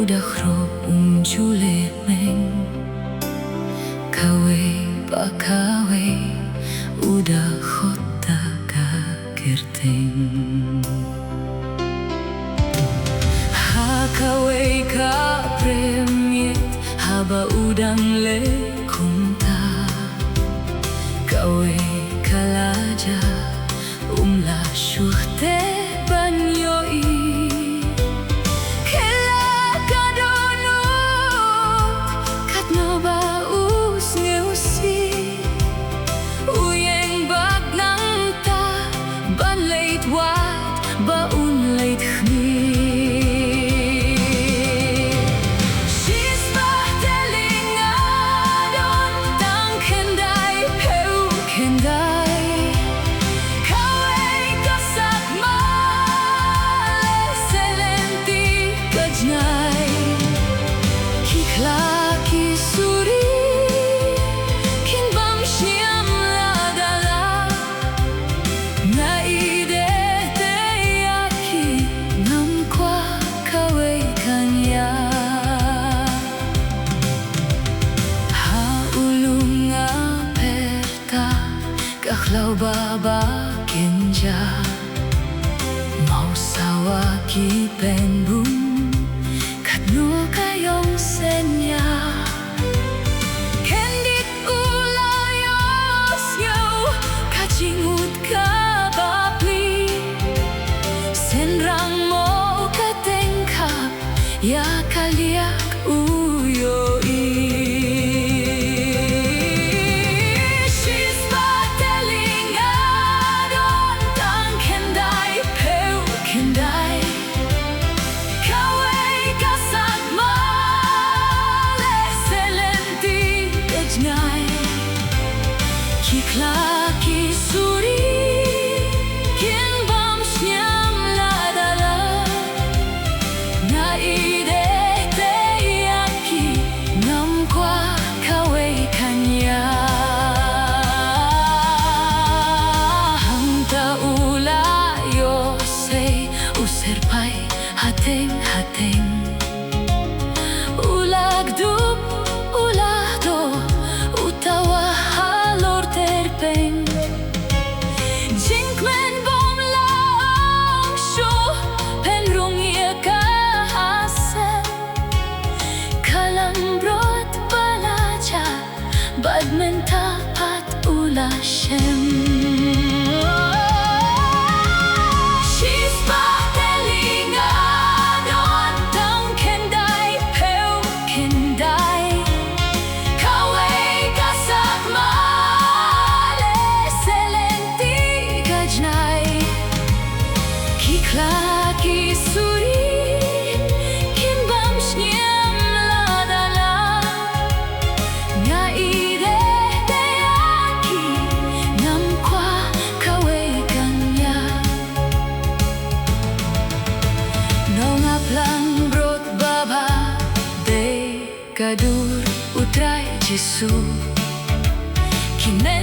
udah khrob julemeng kawe pa kawe udah khota ka kerteng ha kawe ka premiet haba udang le kunta kawe kalaja umla shurte banyoi Kaklau baba kenja mau sawa ki penbun katno kayong senya kendit ulayos yo kacingut ka bapli senrang mo katengkap ya kaliak uyoi. Laki suri kin bam snyam ladala na ide te yaki nam kwa kawe kanya hanta ula yo se userpai hateng hateng ulag dup ulado utawa Jinkmen bom laong sho penrong ia kahasen kalambrot balaja badmen tapat ulashem. Laki suri kin bam snyam ladala nga ide te aki nam kwa kawe kanya nonga plan brot baba de kadur utrai jesu kine